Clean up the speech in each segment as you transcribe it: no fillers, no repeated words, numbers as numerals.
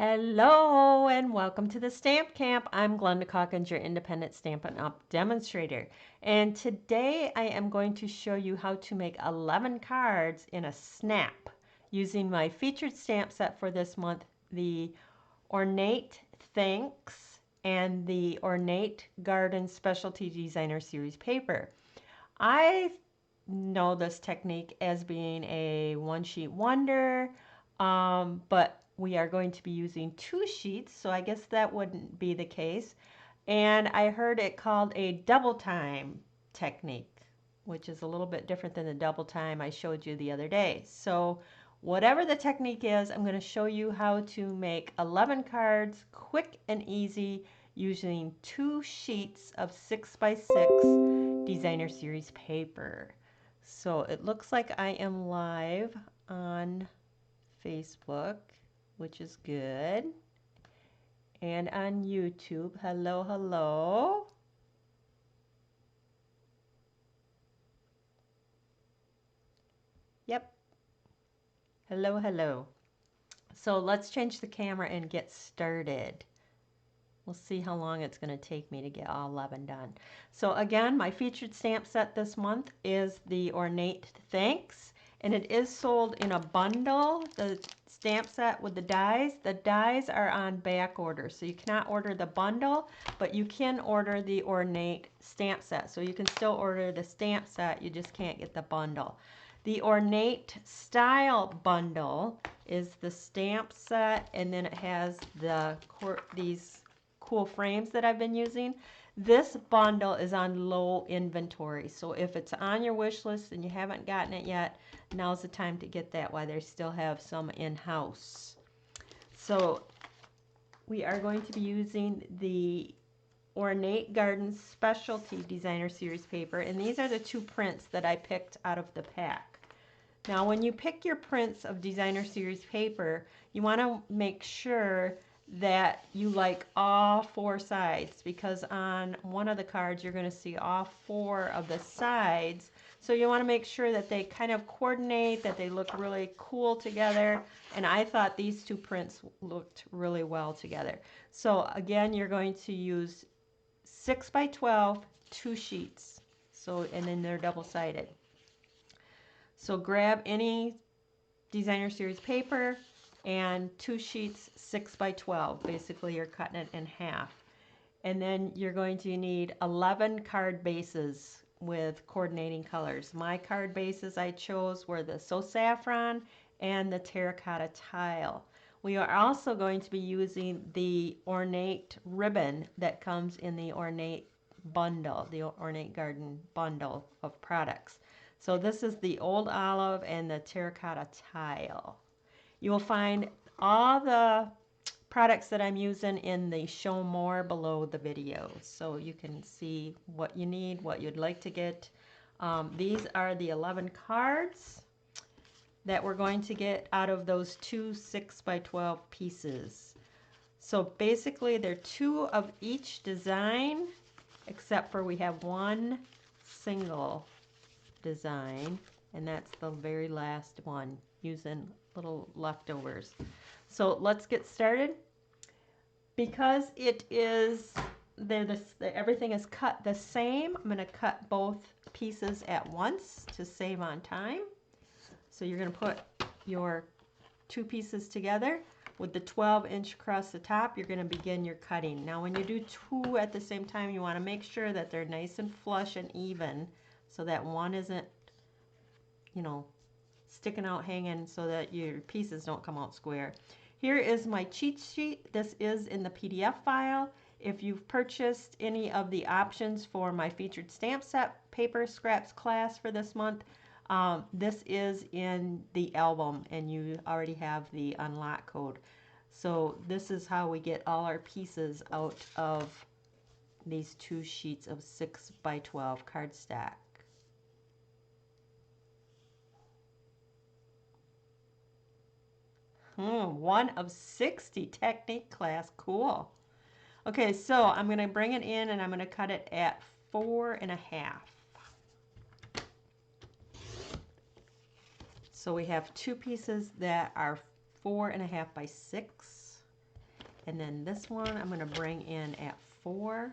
Hello and welcome to the Stamp Camp. I'm Glenda Calkins, your independent Stampin' Up! Demonstrator. And today I am going to show you how to make 11 cards in a snap using my featured stamp set for this month, the Ornate Thanks and the Ornate Garden Specialty Designer Series paper. I know this technique as being a one-sheet wonder, but we are going to be using 2 sheets, so I guess that wouldn't be the case. And I heard it called a double time technique, which is a little bit different than the double time I showed you the other day. So whatever the technique is, I'm going to show you how to make 11 cards quick and easy using 2 sheets of 6x6 designer series paper. So it looks like I am live on Facebook, which is good, and on YouTube. Hello, hello. Yep. Hello, hello. So let's change the camera and get started. We'll see how long it's going to take me to get all 11 done. So again, my featured stamp set this month is the Ornate Thanks, and it is sold in a bundle, the stamp set with the dies. The dies are on back order, so you cannot order the bundle, but you can order the Ornate stamp set. So you can still order the stamp set, you just can't get the bundle. The Ornate Style Bundle is the stamp set, and then it has these cool frames that I've been using. This bundle is on low inventory, so if it's on your wish list and you haven't gotten it yet, now's the time to get that while they still have some in-house. So we are going to be using the Ornate Garden Specialty Designer Series paper, and these are the 2 prints that I picked out of the pack. Now when you pick your prints of Designer Series paper, you want to make sure that you like all 4 sides, because on one of the cards you're going to see all 4 of the sides. So you want to make sure that they kind of coordinate, that they look really cool together, and I thought these 2 prints looked really well together. So again, you're going to use 6x12, 2 sheets. So, and then they're double-sided. So grab any Designer Series paper and 2 sheets 6x12. Basically, you're cutting it in half. And then you're going to need 11 card bases with coordinating colors. My card bases I chose were the So Saffron and the Terracotta Tile. We are also going to be using the Ornate ribbon that comes in the Ornate bundle, the Ornate Garden bundle of products. So this is the Old Olive and the Terracotta Tile. You will find all the products that I'm using in the show more below the video, so you can see what you need, what you'd like to get. These are the 11 cards that we're going to get out of those 2 6x12 pieces. So basically they're 2 of each design, except for we have 1 single design, and that's the very last one using little leftovers. So let's get started. Because it is everything is cut the same, I'm going to cut both pieces at once to save on time. So you're going to put your 2 pieces together with the 12-inch across the top. You're going to begin your cutting. Now when you do 2 at the same time, you want to make sure that they're nice and flush and even, so that one isn't, you know, sticking out, hanging, so that your pieces don't come out square. Here is my cheat sheet. This is in the PDF file. If you've purchased any of the options for my featured stamp set paper scraps class for this month, this is in the album, and you already have the unlock code. So this is how we get all our pieces out of these 2 sheets of 6x12 cardstock. One of 60 technique class. Cool. Okay, so I'm going to bring it in and I'm going to cut it at 4.5. So we have 2 pieces that are 4.5 by 6. And then this one I'm going to bring in at 4.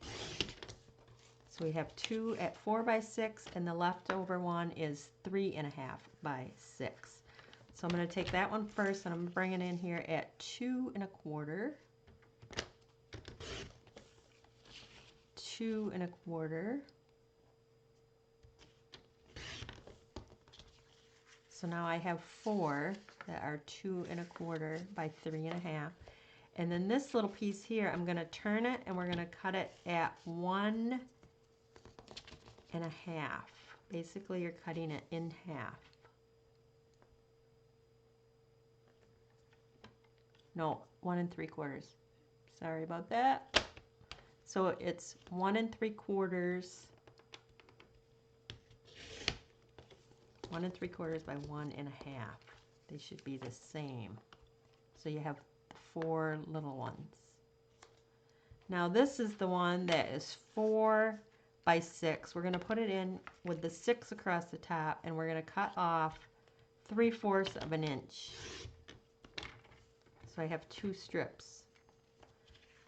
So we have 2 at 4 by 6, and the leftover one is 3.5 by 6. So I'm going to take that one first, and I'm bringing it in here at 2.25. 2.25. So now I have 4 that are 2.25 by 3.5. And then this little piece here, I'm going to turn it and we're going to cut it at 1.5. Basically, you're cutting it in half. No, 1.75. Sorry about that. So it's 1.75. 1.75 by 1.5. They should be the same. So you have 4 little ones. Now this is the one that is 4 by 6. We're going to put it in with the 6 across the top, and we're going to cut off 3/4 of an inch. So I have 2 strips.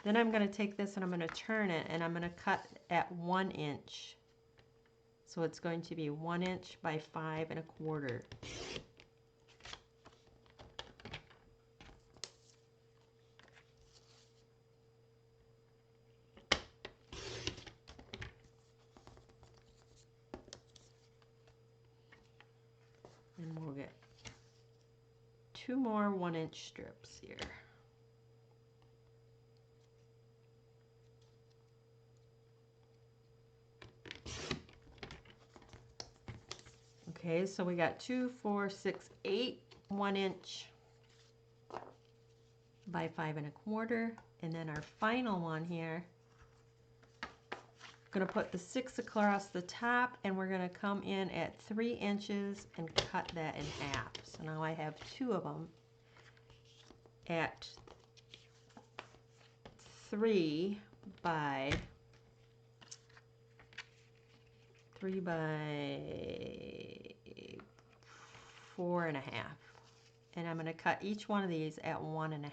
Then I'm going to take this and I'm going to turn it, and I'm going to cut at 1 inch. So it's going to be 1 inch by 5.25. And we'll get 2 more 1-inch strips here. Okay, so we got 2, 4, 6, 8 1-inch by 5.25, and then our final one here, going to put the 6 across the top, and we're going to come in at 3 inches and cut that in half. So now I have 2 of them at 3 by 4.5, and I'm going to cut each one of these at 1.5.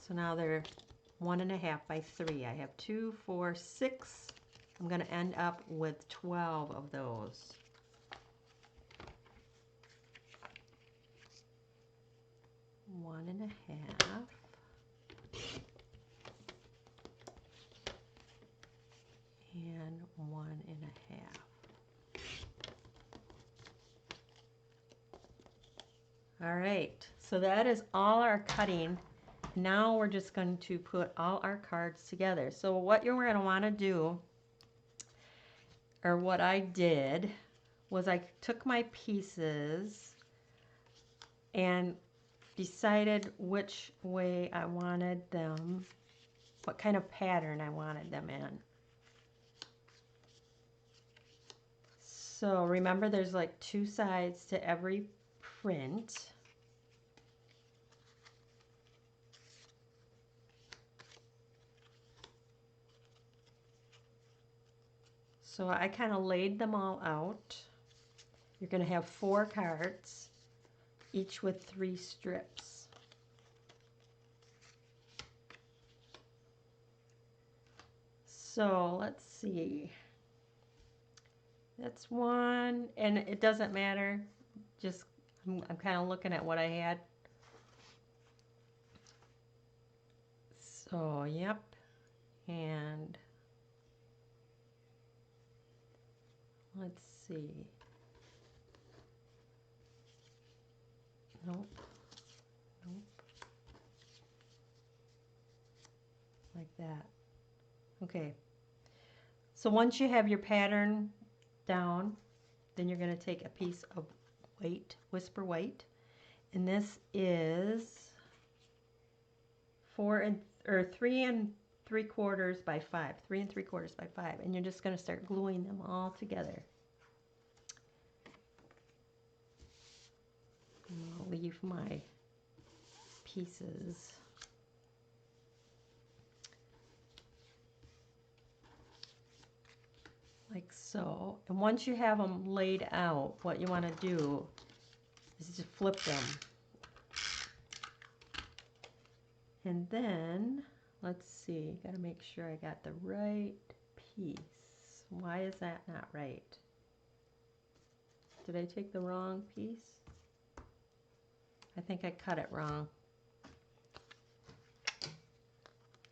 So now they're 1.5 by 3. I have 2, 4, 6. I'm going to end up with 12 of those. One and a half. And 1.5. All right, so that is all our cutting. Now we're just going to put all our cards together. So what you're going to want to do, or what I did, was I took my pieces and decided which way I wanted them, what kind of pattern I wanted them in. So remember, there's like 2 sides to every print. So I kind of laid them all out. You're going to have 4 cards, each with 3 strips. So let's see. That's one, and it doesn't matter. Just I'm kind of looking at what I had. So yep, and let's see. Nope. Nope. Like that. Okay. So once you have your pattern down, then you're going to take a piece of white, whisper white, and this is 3.75 by 5, 3.75 by 5, and you're just going to start gluing them all together. And I'll leave my pieces. So, and once you have them laid out, what you want to do is to flip them. And then, let's see, got to make sure I got the right piece. Why is that not right? Did I take the wrong piece? I think I cut it wrong.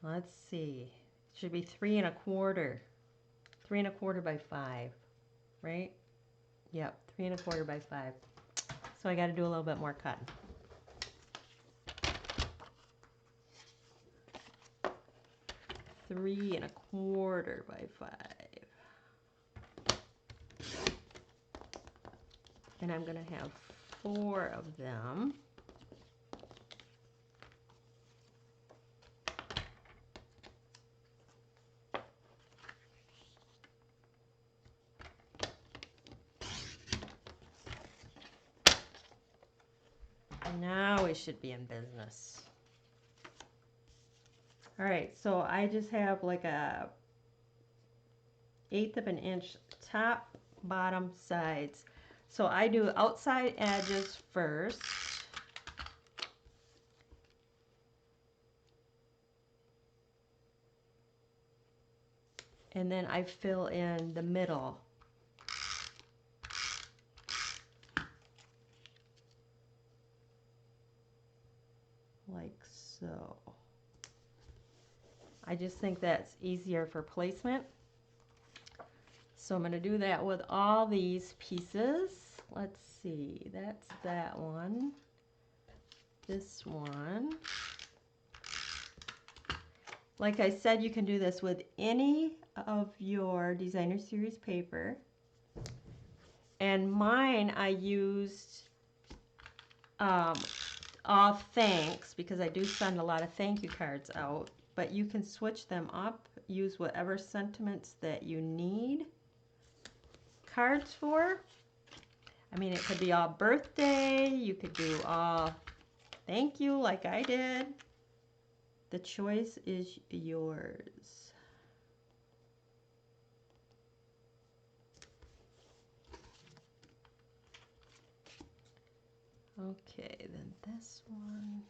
Let's see. It should be 3 1/4. 3 1/4 by 5, right? Yep, 3 1/4 by 5. So I got to do a little bit more cutting. Three and a quarter by 5. And I'm going to have 4 of them. Now we should be in business. All right, so I just have like a 1/8 of an inch top, bottom, sides. So I do outside edges first. And then I fill in the middle. Like so. I just think that's easier for placement. So I'm going to do that with all these pieces. Let's see, that's that one. This one. Like I said, you can do this with any of your designer series paper. And mine I used all thanks, because I do send a lot of thank you cards out. But you can switch them up, use whatever sentiments that you need cards for. I mean, it could be all birthday, you could do all thank you like I did. The choice is yours. Okay, then this one.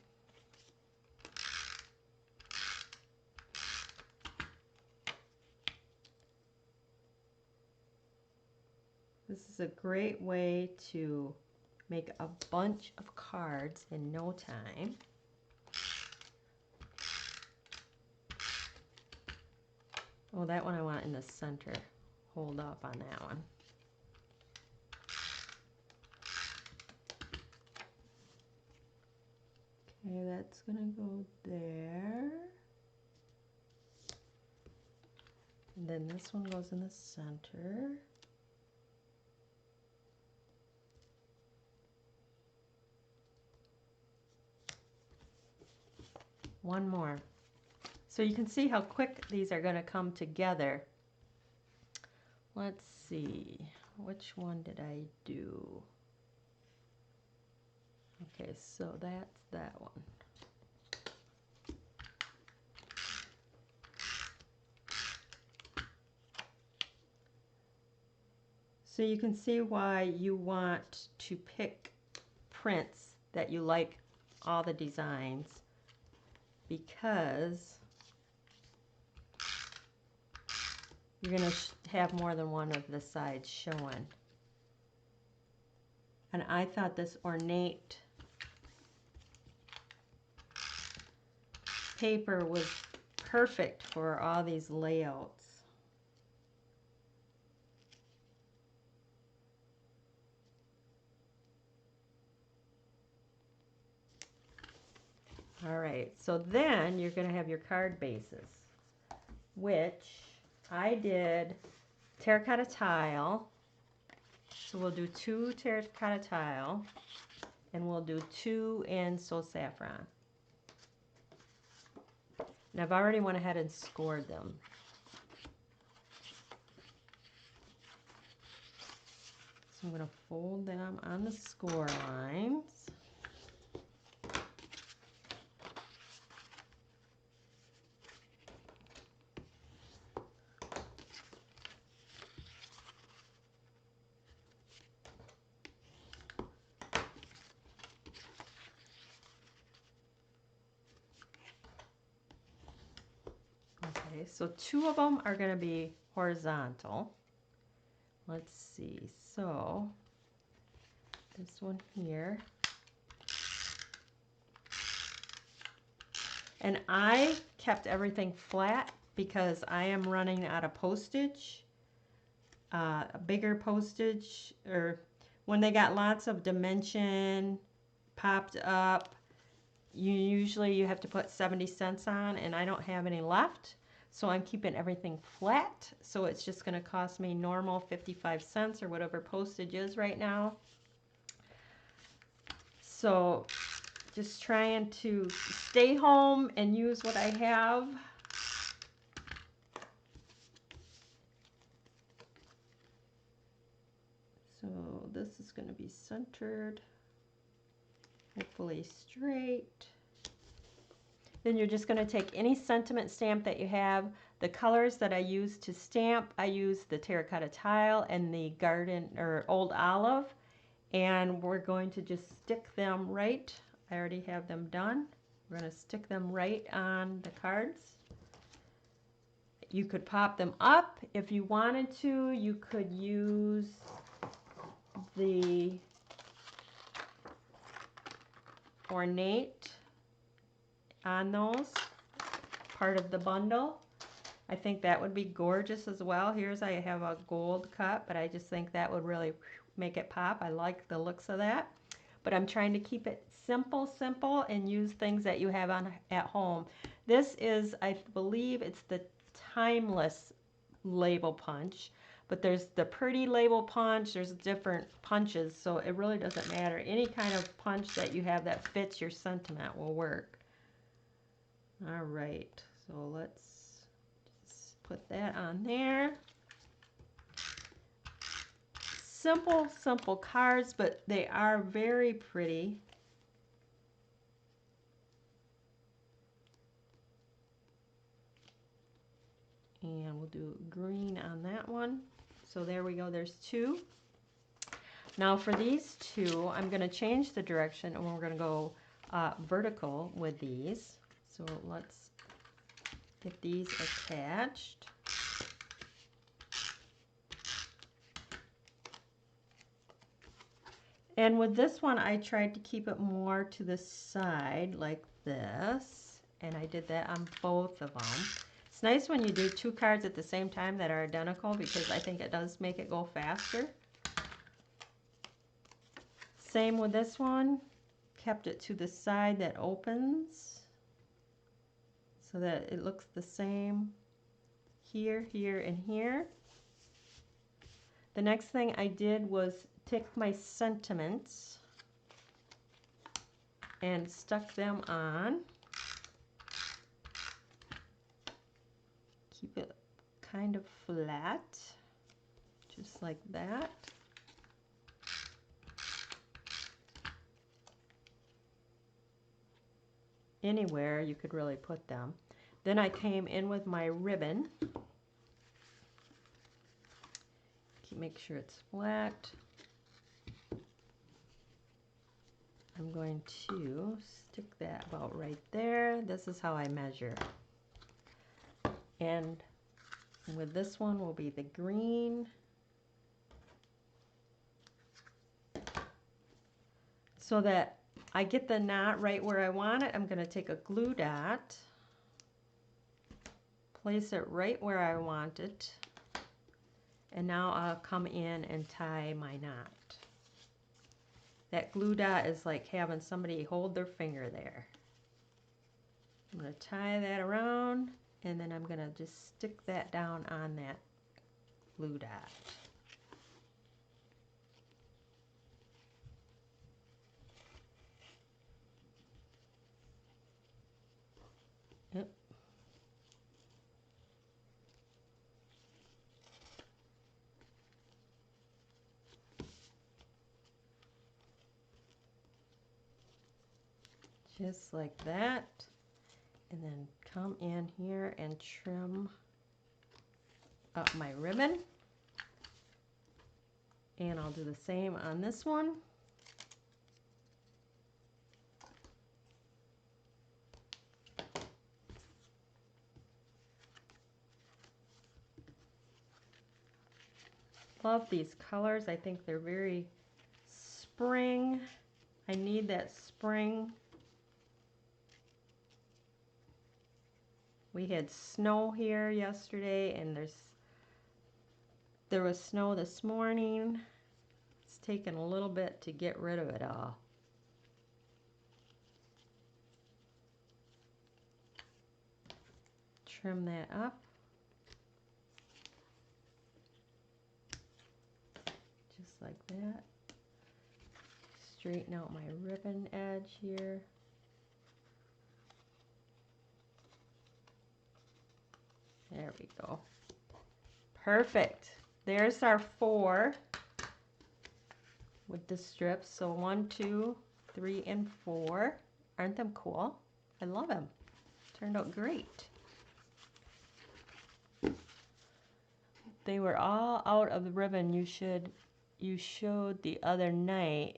This is a great way to make a bunch of cards in no time. Oh, that one I want in the center. Hold up on that one. Okay, that's gonna go there. And then this one goes in the center. One more. So you can see how quick these are going to come together. Let's see, which one did I do? Okay, so that's that one. So you can see why you want to pick prints that you like all the designs, because you're going to have more than one of the sides showing. And I thought this Ornate paper was perfect for all these layouts. All right, so then you're going to have your card bases, which I did terracotta tile. So we'll do 2 terracotta tile, and we'll do 2 in So Saffron. And I've already went ahead and scored them. So I'm going to fold them on the score lines. Okay, so 2 of them are going to be horizontal. Let's see, so this one here. And I kept everything flat because I am running out of postage, bigger postage, or when they got lots of dimension popped up, you have to put 70 cents on, and I don't have any left. So I'm keeping everything flat. So it's just going to cost me normal 55 cents or whatever postage is right now. So just trying to stay home and use what I have. So this is going to be centered, hopefully straight. Then you're just going to take any sentiment stamp that you have. The colors that I use to stamp, I use the terracotta tile and the garden or old olive. And we're going to just stick them right. I already have them done. We're going to stick them right on the cards. You could pop them up if you wanted to. You could use the Ornate on those, part of the bundle. I think that would be gorgeous as well. Here's I have a gold cut, but I just think that would really make it pop. I like the looks of that. But I'm trying to keep it simple, and use things that you have on at home. This is, I believe it's the Timeless label punch. But there's the pretty label punch, there's different punches, so it really doesn't matter. Any kind of punch that you have that fits your sentiment will work. All right, so let's just put that on there. Simple cards, but they are very pretty. And we'll do green on that one. So there we go, there's 2. Now for these 2, I'm going to change the direction and we're going to go vertical with these. So let's get these attached. And with this one, I tried to keep it more to the side like this. And I did that on both of them. It's nice when you do 2 cards at the same time that are identical because I think it does make it go faster. Same with this one. Kept it to the side that opens so that it looks the same here, here, and here. The next thing I did was take my sentiments and stuck them on. Keep it kind of flat, just like that. Anywhere you could really put them. Then I came in with my ribbon. Make sure it's flat. I'm going to stick that about right there. This is how I measure. And with this one will be the green. So that I get the knot right where I want it, I'm going to take a glue dot, place it right where I want it, and now I'll come in and tie my knot. That glue dot is like having somebody hold their finger there. I'm going to tie that around, and then I'm going to just stick that down on that glue dot. Yep. Just like that. And then come in here and trim up my ribbon. And I'll do the same on this one. love these colors. I think they're very spring. I need that spring. We had snow here yesterday, and there was snow this morning. It's taken a little bit to get rid of it all. Trim that up. Just like that. Straighten out my ribbon edge here. There we go. Perfect. There's our 4 with the strips. So 1, 2, 3, and 4. Aren't them cool? I love them. Turned out great. They were all out of the ribbon you showed the other night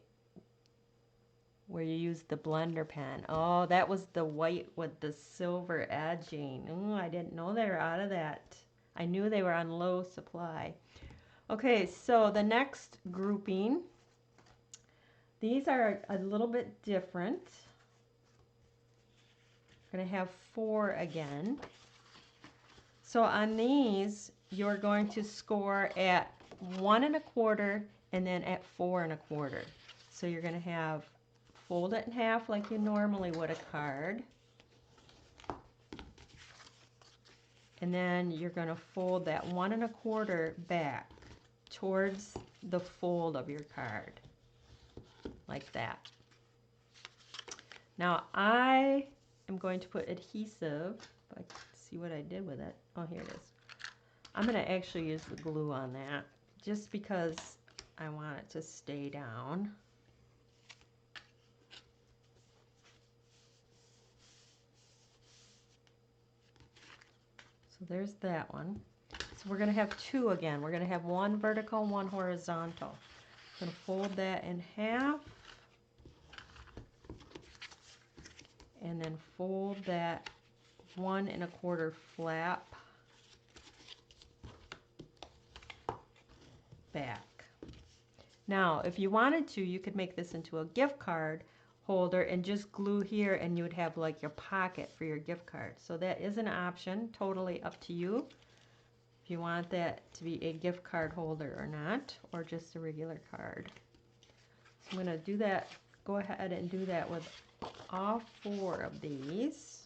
where you used the blender pen. Oh, that was the white with the silver edging. Oh, I didn't know they were out of that. I knew they were on low supply. Okay, so the next grouping, these are a little bit different. I'm going to have 4 again. So on these, you're going to score at 1 1/4 and then at 4 1/4. So you're going to have fold it in half like you normally would a card. And then you're going to fold that 1 1/4 back towards the fold of your card. Like that. Now I am going to put adhesive. If I can see what I did with it. Oh, here it is. I'm going to actually use the glue on that just because I want it to stay down. So there's that one. So we're going to have 2 again. We're going to have 1 vertical, 1 horizontal. I'm going to fold that in half. And then fold that 1 1/4 flap back. Now, if you wanted to, you could make this into a gift card holder and just glue here, and you would have like your pocket for your gift card. So that is an option, totally up to you if you want that to be a gift card holder or not, or just a regular card. So I'm going to do that, go ahead and do that with all 4 of these.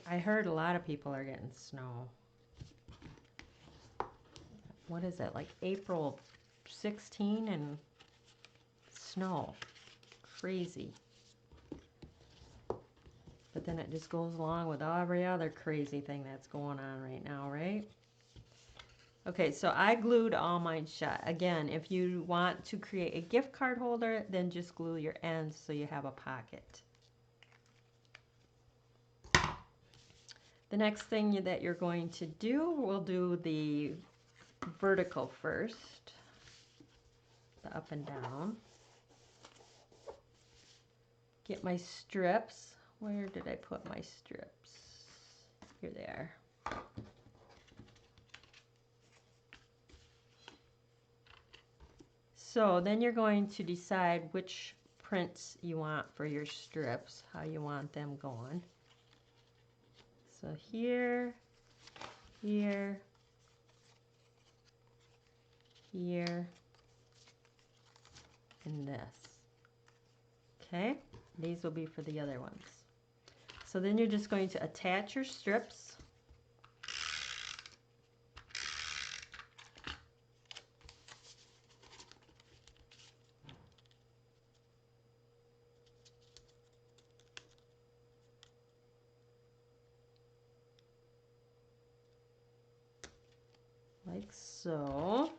I heard a lot of people are getting snow. What is it, like April 16 and snow? Crazy. But then it just goes along with every other crazy thing that's going on right now, right? Okay, so I glued all mine shut. Again, if you want to create a gift card holder, then just glue your ends so you have a pocket. The next thing that you're going to do, we'll do the vertical first, the up and down. Get my strips. Where did I put my strips? Here they are. So then you're going to decide which prints you want for your strips, how you want them going. So here, here, here, and this. Okay, these will be for the other ones. So then you're just going to attach your strips. Like so.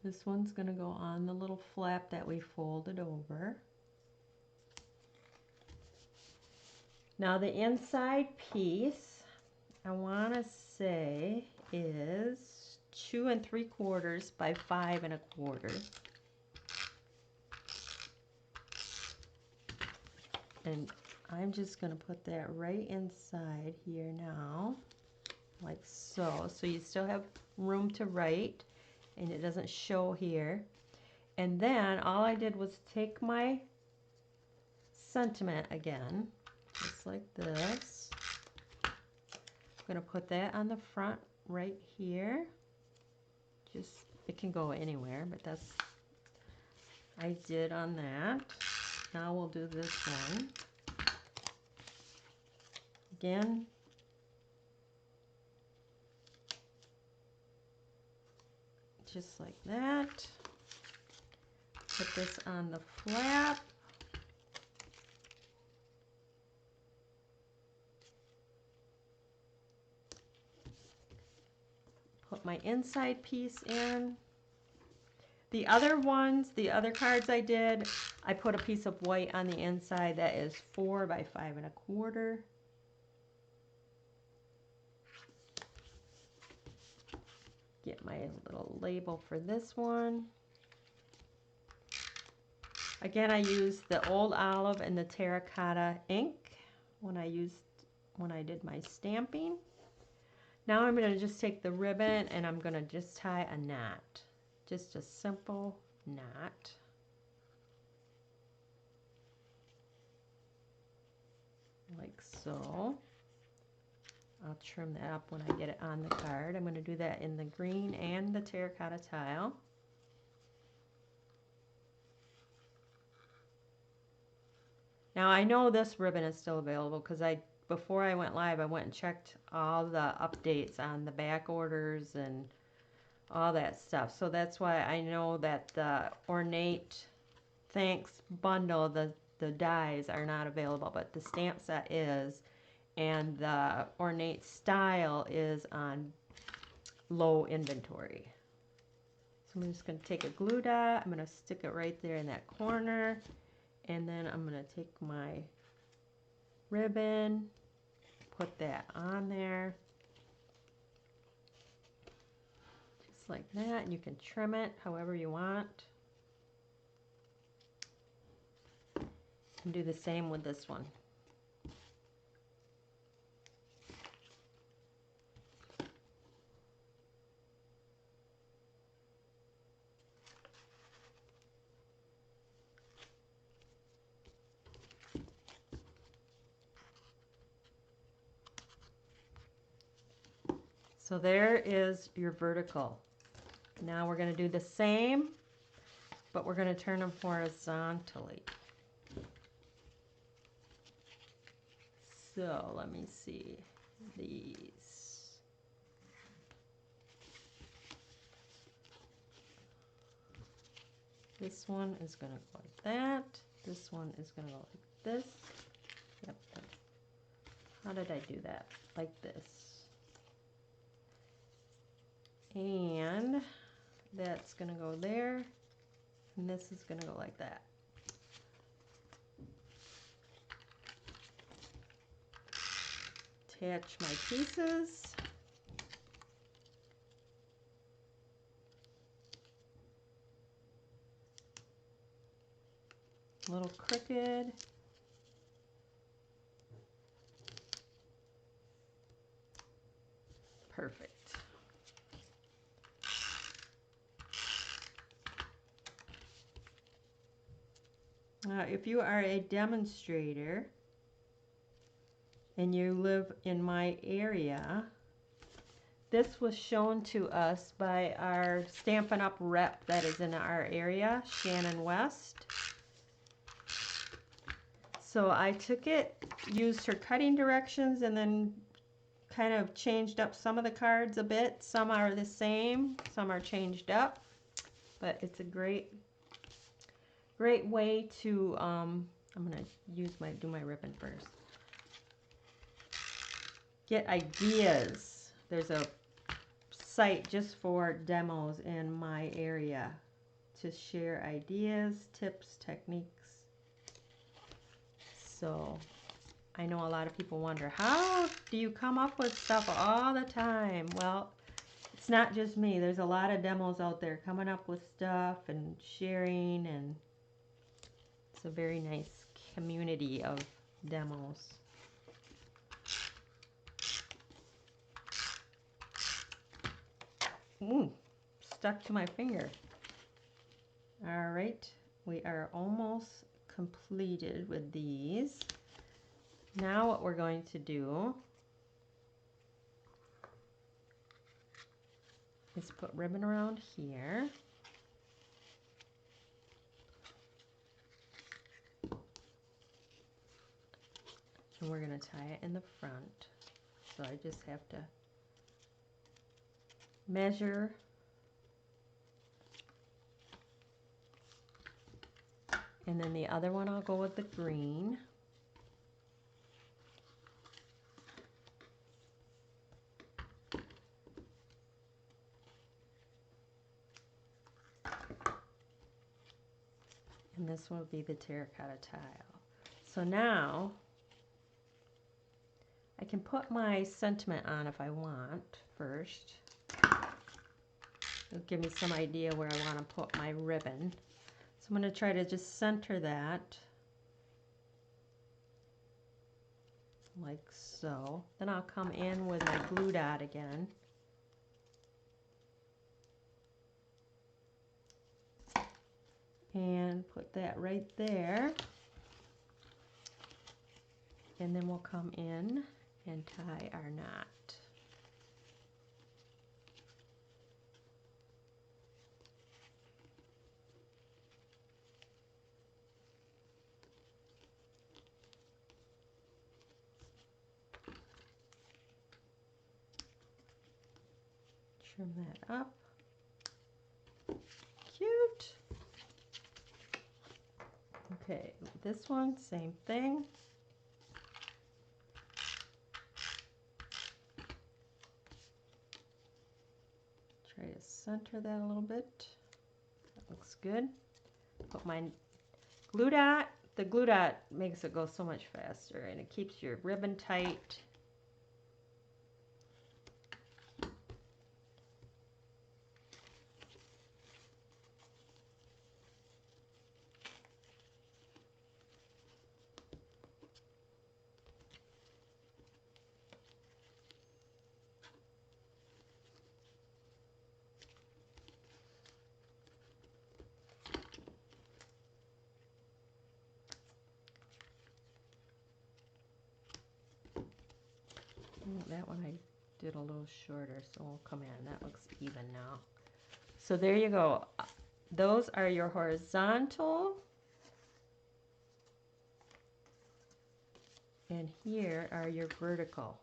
This one's going to go on the little flap that we folded over. Now the inside piece, I want to say is 2 3/4 by 5 1/4. And I'm just going to put that right inside here now, like so. So you still have room to write, and it doesn't show here. And then all I did was take my sentiment again, just like this. I'm going to put that on the front right here. Just, it can go anywhere, but that's, I did on that. Now we'll do this one. Again, just like that. Put this on the flap. Put my inside piece in. The other ones, the other cards I did, I put a piece of white on the inside that is 4 by 5 1/4. Get my little label for this one. Again, I used the old olive and the terracotta ink when I did my stamping. Now I'm going to just take the ribbon and I'm going to just tie a knot. Just a simple knot. Like so. I'll trim that up when I get it on the card. I'm going to do that in the green and the terracotta tile. Now I know this ribbon is still available because before I went live I went and checked all the updates on the back orders and all that stuff. So that's why I know that the Ornate Thanks bundle, the dies are not available, but the stamp set is, and the Ornate style is on low inventory. So I'm just going to take a glue dot, I'm going to stick it right there in that corner, and then I'm going to take my ribbon, put that on there, just like that, and you can trim it however you want. And do the same with this one. So there is your vertical. Now we're going to do the same, but we're going to turn them horizontally. So let me see these. This one is going to go like that. This one is going to go like this. Yep. How did I do that? Like this. And that's going to go there. And this is going to go like that. Attach my pieces. A little crooked. Perfect. If you are a demonstrator and you live in my area, this was shown to us by our Stampin' Up! Rep that is in our area, Shannon West. So I took it, used her cutting directions, and then kind of changed up some of the cards a bit. Some are the same, some are changed up, but it's a great way to, I'm going to do my ribbon first. Get ideas. There's a site just for demos in my area to share ideas, tips, techniques. So I know a lot of people wonder, how do you come up with stuff all the time? Well, it's not just me. There's a lot of demos out there coming up with stuff and sharing, and it's a very nice community of demos. Ooh, stuck to my finger. All right, we are almost completed with these. Now what we're going to do is put ribbon around here. And we're going to tie it in the front. So I just have to measure. And then the other one I'll go with the green. And this will be the terracotta tile. So now I can put my sentiment on if I want first. It'll give me some idea where I want to put my ribbon. So I'm going to try to just center that like so. Then I'll come in with my glue dot again. And put that right there. And then we'll come in and tie our knot. Trim that up. Cute. Okay, this one, same thing. Try to center that a little bit. That looks good. Put my glue dot. The glue dot makes it go so much faster, and it keeps your ribbon tight. That one I did a little shorter, so we'll come in. That looks even now. So there you go. Those are your horizontal. And here are your vertical.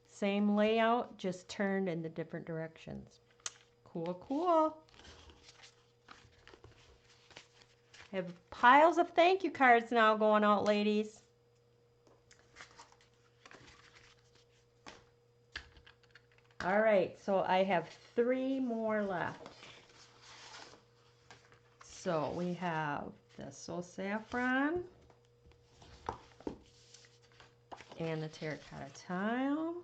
Same layout, just turned in the different directions. Cool, cool. I have piles of thank you cards now going out, ladies. All right, so I have 3 more left. So we have the Soul Saffron and the terracotta tile.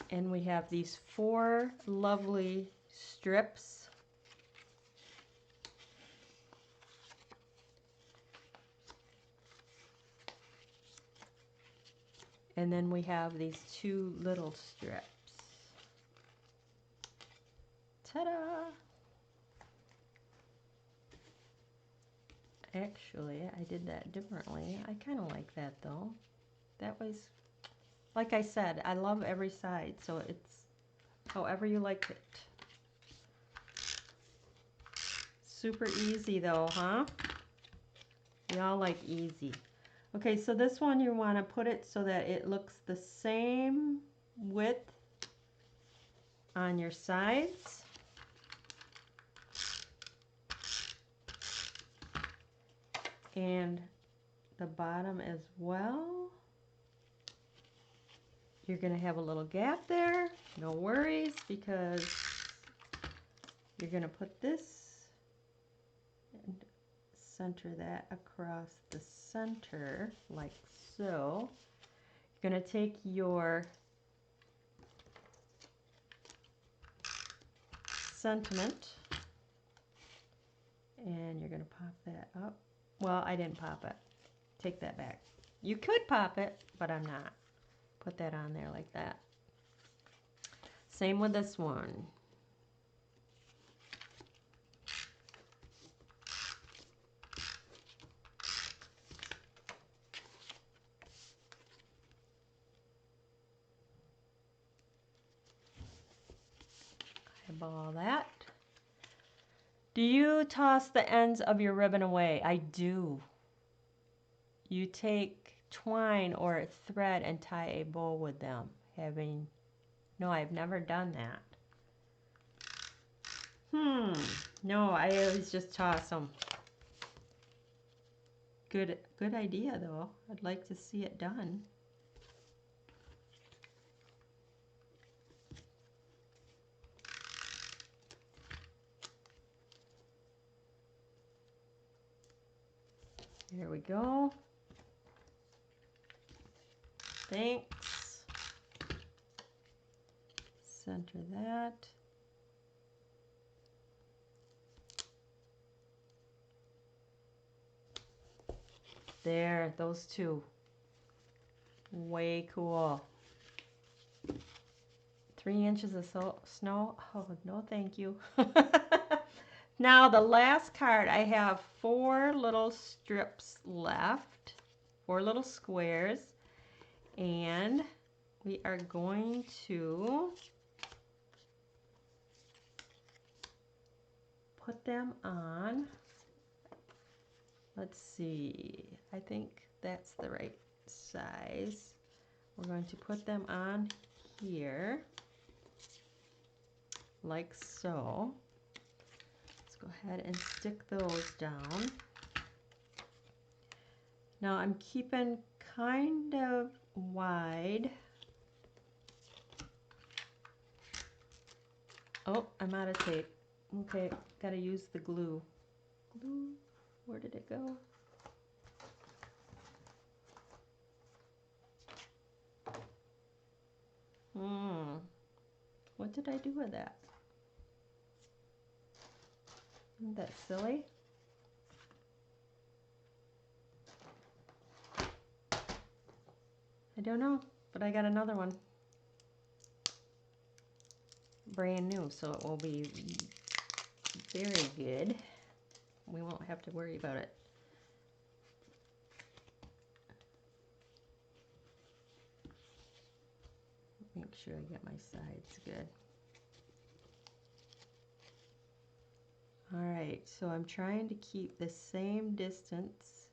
And we have these 4 lovely strips. And then we have these 2 little strips. Ta-da! Actually, I did that differently. I kind of like that though. That was, like I said, I love every side, so it's however you like it. Super easy though, huh? We all like easy. Okay, so this one you want to put it so that it looks the same width on your sides. And the bottom as well. You're going to have a little gap there. No worries, because you're going to put this center that across the center like so. You're going to take your sentiment and you're going to pop that up. Well, I didn't pop it. Take that back. You could pop it, but I'm not. Put that on there like that. Same with this one. Eyeball that. Do you toss the ends of your ribbon away? I do. You take twine or thread and tie a bow with them. No, I've never done that. No, I always just toss them. Good idea though. I'd like to see it done. There we go. Thanks. Center that. There, those two. Way cool. 3 inches of snow. Oh, no thank you. Now the last card, I have 4 little strips left. 4 little squares. And we are going to put them on. Let's see. I think that's the right size. We're going to put them on here, like so. Let's go ahead and stick those down. Now I'm keeping kind of wide. Oh, I'm out of tape. Okay, gotta use the glue. Glue, where did it go? What did I do with that? Isn't that silly? I don't know, but I got another one. Brand new, so it will be very good. We won't have to worry about it. Make sure I get my sides good. All right, so I'm trying to keep the same distance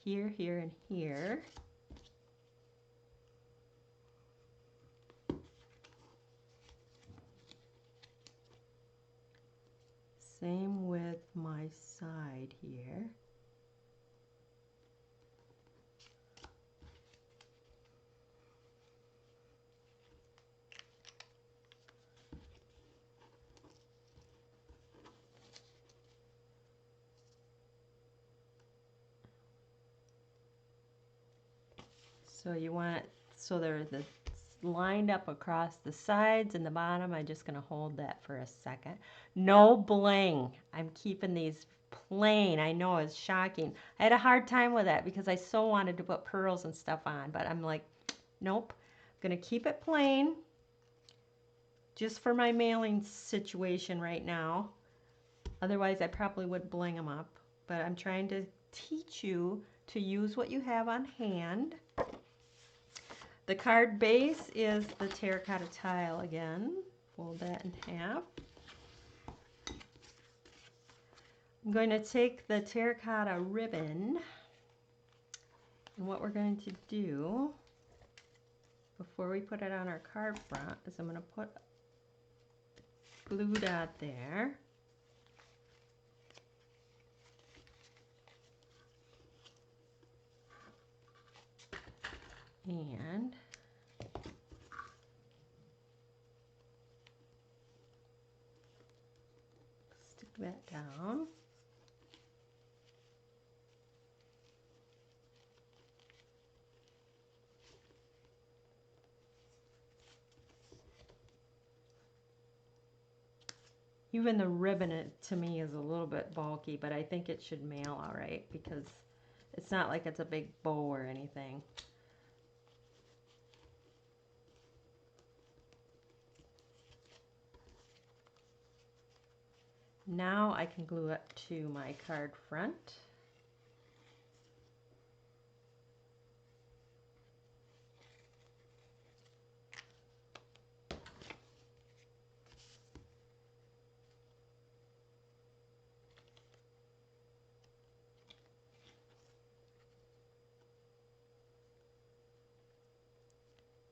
here, here, and here. Same with my side here. So you want it so they're lined up across the sides and the bottom. I'm just going to hold that for a second. No bling. I'm keeping these plain. I know it's shocking. I had a hard time with that because I so wanted to put pearls and stuff on, but I'm like, nope. I'm going to keep it plain just for my mailing situation right now. Otherwise, I probably would bling them up, but I'm trying to teach you to use what you have on hand. The card base is the terracotta tile again. Fold that in half. I'm going to take the terracotta ribbon, and what we're going to do before we put it on our card front is I'm going to put a glue dot there. And stick that that down. Even the ribbon, to me, is a little bit bulky, but I think it should mail all right because it's not like it's a big bow or anything. Now I can glue it to my card front.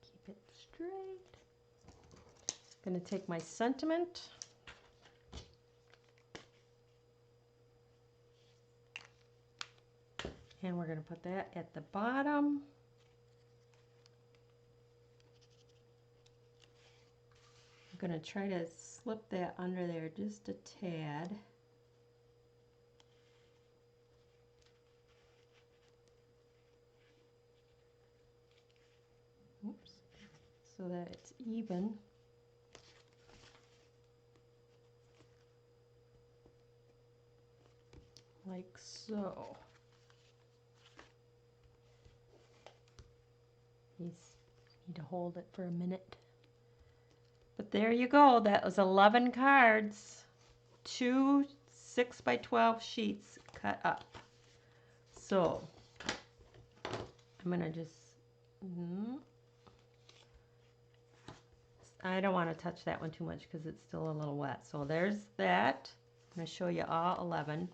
Keep it straight. I'm going to take my sentiment. And we're going to put that at the bottom. I'm going to try to slip that under there just a tad. Oops. So that it's even. Like so. You need to hold it for a minute. But there you go. That was 11 cards. 2 6x12 sheets cut up. So I'm going to just... I don't want to touch that one too much because it's still a little wet. So there's that. I'm going to show you all 11.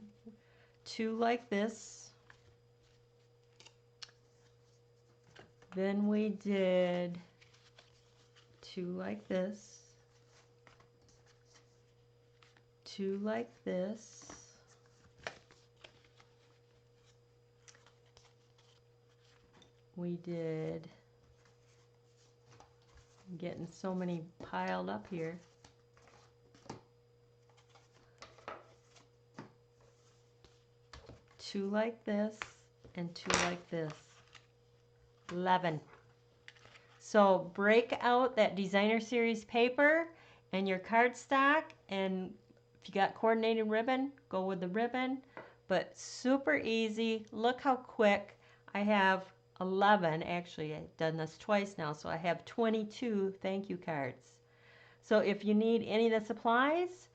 2 like this. Then we did 2 like this. 2 like this. We did, I'm getting so many piled up here. 2 like this and 2 like this. 11. So break out that designer series paper and your cardstock, and if you got coordinated ribbon, go with the ribbon. But super easy. Look how quick. I have 11. Actually, I've done this twice now, so I have 22 thank you cards. So if you need any of the supplies,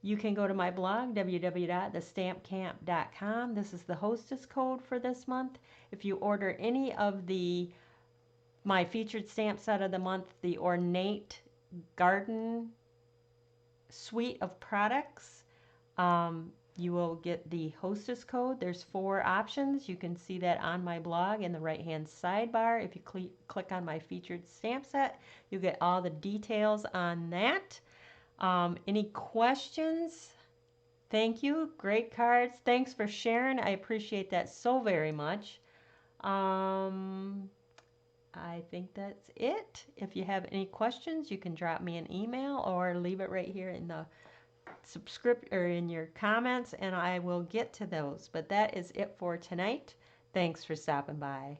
you can go to my blog, www.thestampcamp.com. This is the hostess code for this month. If you order any of my featured stamp set of the month, the Ornate Garden suite of products, you will get the hostess code. There's 4 options. You can see that on my blog in the right-hand sidebar. If you click on my featured stamp set, you get all the details on that. Any questions? Thank you. Great cards. Thanks for sharing. I appreciate that so very much. I think that's it. If you have any questions, you can drop me an email or leave it right here in the subscript or in your comments, and I will get to those. But that is it for tonight. Thanks for stopping by.